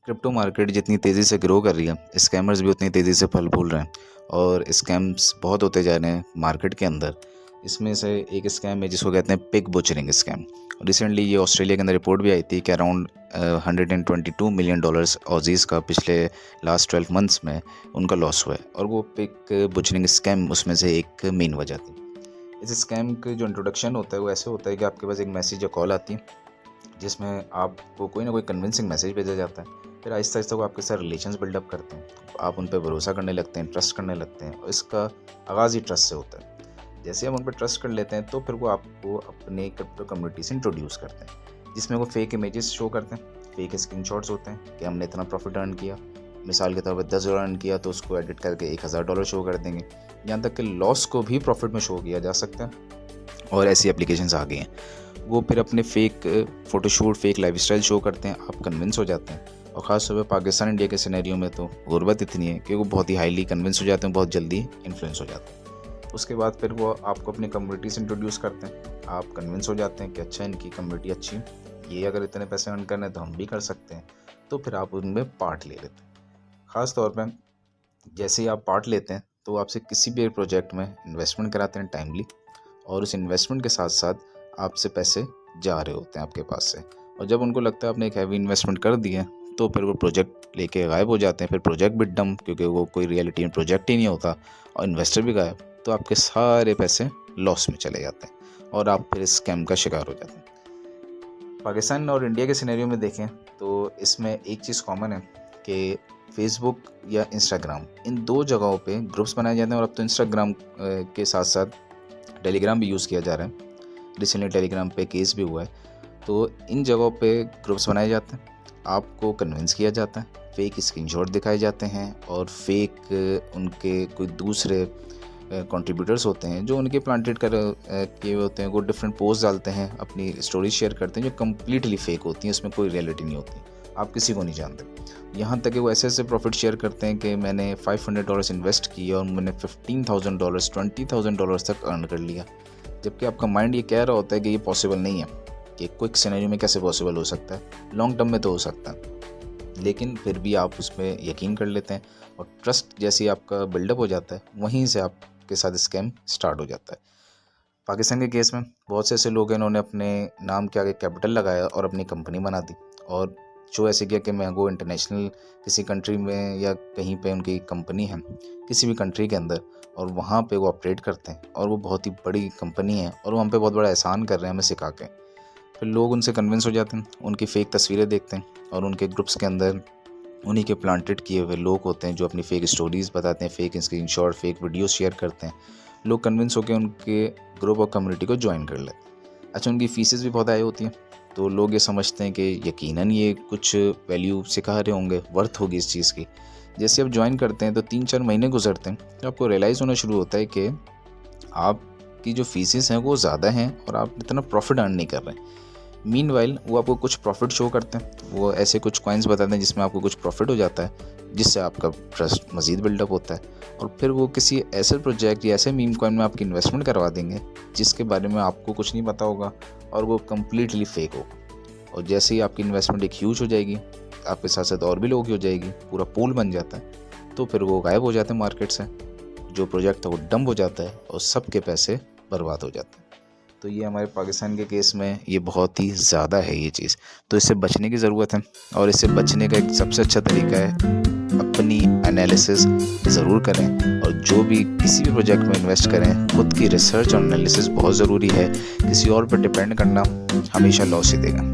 Crypto market जितनी तेज़ी से ग्रो कर रही है, स्कैमर्स भी उतनी तेज़ी से फल फूल रहे हैं और स्कैम्स बहुत होते जा रहे हैं मार्केट के अंदर। इसमें से एक स्कैम है जिसको कहते हैं पिग बुचरिंग स्कैम। रिसेंटली ये ऑस्ट्रेलिया के अंदर रिपोर्ट भी आई थी कि अराउंड $122 मिलियन ऑजीज़ का पिछले लास्ट 12 मंथ्स में उनका लॉस हुआ है और वो पिग बुचरिंग स्कैम उसमें से एक मेन वजह थी। इस स्कैम का जो इंट्रोडक्शन होता है वो ऐसे होता है कि आपके पास एक मैसेज या कॉल आती है जिसमें आपको कोई ना कोई कन्विंसिंग मैसेज भेजा जाता है। फिर आहिस्ता आहिस्ता वो आपके साथ रिलेशंस बिल्डअप करते हैं, आप उन पर भरोसा करने लगते हैं, ट्रस्ट करने लगते हैं और इसका आगाज़ ही ट्रस्ट से होता है। जैसे हम उन पर ट्रस्ट कर लेते हैं तो फिर वो आपको अपने क्रिप्टो कम्युनिटी से इंट्रोड्यूस करते हैं, जिसमें वो फेक इमेजेस शो करते हैं, फेक स्क्रीनशॉट्स होते हैं कि हमने इतना प्रॉफिट अर्न किया। मिसाल के तौर पर $10 अर्न किया तो उसको एडिट करके $1000 शो कर देंगे। यहाँ तक कि लॉस को भी प्रॉफिट में शो किया जा सकता है और ऐसी एप्लीकेशंस आ गई हैं। वो फिर अपने fake photoshoot, fake lifestyle show करते हैं, आप कन्विंस हो जाते हैं। और ख़ास तौर पर पाकिस्तान इंडिया के सिनेरियो में तो गुर्बत इतनी है कि वो बहुत ही हाईली कन्विंस हो जाते हैं, बहुत जल्दी इन्फ्लुएंस हो जाते हैं। उसके बाद फिर वो आपको अपनी कम्युनिटी से इंट्रोड्यूस करते हैं, आप कन्विंस हो जाते हैं कि अच्छा इनकी कम्युनिटी अच्छी, ये अगर इतने पैसे अर्न करने तो हम भी कर सकते हैं, तो फिर आप उनमें पार्ट ले लेते हैं। ख़ास तौर पर जैसे ही आप पार्ट लेते हैं तो वो आपसे किसी भी प्रोजेक्ट में इन्वेस्टमेंट कराते हैं टाइमली, और उस इन्वेस्टमेंट के साथ साथ आपसे पैसे जा रहे होते हैं आपके पास से। और जब उनको लगता है आपने एक हैवी इन्वेस्टमेंट कर दिया तो फिर वो प्रोजेक्ट लेके गायब हो जाते हैं। फिर प्रोजेक्ट भी डम, क्योंकि वो कोई रियलिटी में प्रोजेक्ट ही नहीं होता और इन्वेस्टर भी गायब, तो आपके सारे पैसे लॉस में चले जाते हैं और आप फिर स्कैम का शिकार हो जाते हैं। पाकिस्तान और इंडिया के सिनेरियो में देखें तो इसमें एक चीज़ कॉमन है कि फेसबुक या इंस्टाग्राम, इन दो जगहों पे ग्रुप्स बनाए जाते हैं। और अब तो इंस्टाग्राम के साथ साथ टेलीग्राम भी यूज़ किया जा रहा है। रिसेंटली टेलीग्राम पे केस भी हुआ है। तो इन जगहों पे ग्रुप्स बनाए जाते हैं, आपको कन्विंस किया जाता है, फेक स्क्रीनशॉट दिखाए जाते हैं और फेक उनके कोई दूसरे कंट्रीब्यूटर्स होते हैं जो उनके प्लांटेड कर किए होते हैं। वो डिफरेंट पोस्ट डालते हैं, अपनी स्टोरी शेयर करते हैं जो कम्प्लीटली फेक होती हैं, उसमें कोई रियलिटी नहीं होती, आप किसी को नहीं जानते। यहाँ तक कि वो ऐसे ऐसे प्रॉफिट शेयर करते हैं कि मैंने $500 इन्वेस्ट किया और मैंने $15,000 $20,000 तक अर्न कर लिया, जबकि आपका माइंड ये कह रहा होता है कि ये पॉसिबल नहीं है, कि क्विक सिनेरियो में कैसे पॉसिबल हो सकता है, लॉन्ग टर्म में तो हो सकता है। लेकिन फिर भी आप उसमें यकीन कर लेते हैं और ट्रस्ट जैसे ही आपका बिल्डअप हो जाता है वहीं से आपके साथ स्कैम स्टार्ट हो जाता है। पाकिस्तान के केस में बहुत से ऐसे लोग हैं, इन्होंने अपने नाम के आगे कैपिटल लगाया और अपनी कंपनी बना दी और जो ऐसे किया कि मैं वो इंटरनेशनल किसी कंट्री में या कहीं पे उनकी कंपनी है किसी भी कंट्री के अंदर, और वहाँ पे वो ऑपरेट करते हैं और वो बहुत ही बड़ी कंपनी है और वो हम पे बहुत बड़ा एहसान कर रहे हैं हमें सिखा के। फिर लोग उनसे कन्विंस हो जाते हैं, उनकी फ़ेक तस्वीरें देखते हैं और उनके ग्रुप्स के अंदर उन्हीं के प्लांटेड किए हुए लोग होते हैं जो अपनी फ़ेक स्टोरीज़ बताते हैं, fake screenshot, fake video share करते हैं। लोग कन्विंस होकर उनके ग्रुप और कम्युनिटी को ज्वाइन कर लेते हैं। अच्छा, उनकी फ़ीसेस भी बहुत हाई होती हैं, तो लोग ये समझते हैं कि यकीनन ये कुछ वैल्यू सिखा रहे होंगे, वर्थ होगी इस चीज़ की। जैसे आप ज्वाइन करते हैं तो 3-4 महीने गुजरते हैं तो आपको रियलाइज़ होना शुरू होता है कि आपकी जो फीसेस हैं वो ज़्यादा हैं और आप इतना प्रॉफिट अर्न नहीं कर रहे हैं। मीनवाइल वो आपको कुछ प्रॉफिट शो करते हैं, वो ऐसे कुछ कॉइन्स बताते हैं जिसमें आपको कुछ प्रॉफिट हो जाता है, जिससे आपका ट्रस्ट मज़ीद बिल्डअप होता है और फिर वो किसी ऐसे प्रोजेक्ट या ऐसे मीम कॉइन में आपकी इन्वेस्टमेंट करवा देंगे जिसके बारे में आपको कुछ नहीं पता होगा और वो कम्प्लीटली फेक होगा। और जैसे ही आपकी इन्वेस्टमेंट एक ह्यूज हो जाएगी, आपके साथ साथ और भी लोग हो जाएगी, पूरा पूल बन जाता है, तो फिर वो गायब हो जाते हैं मार्केट से। जो प्रोजेक्ट था वो डंप हो जाता है और सबके पैसे बर्बाद हो जाते हैं। तो ये हमारे पाकिस्तान के केस में ये बहुत ही ज़्यादा है ये चीज़, तो इससे बचने की ज़रूरत है। और इससे बचने का एक सबसे अच्छा तरीका है अपनी एनालिसिस ज़रूर करें, और जो भी किसी भी प्रोजेक्ट में इन्वेस्ट करें खुद की रिसर्च और एनालिसिस बहुत ज़रूरी है। किसी और पर डिपेंड करना हमेशा लॉस ही देगा।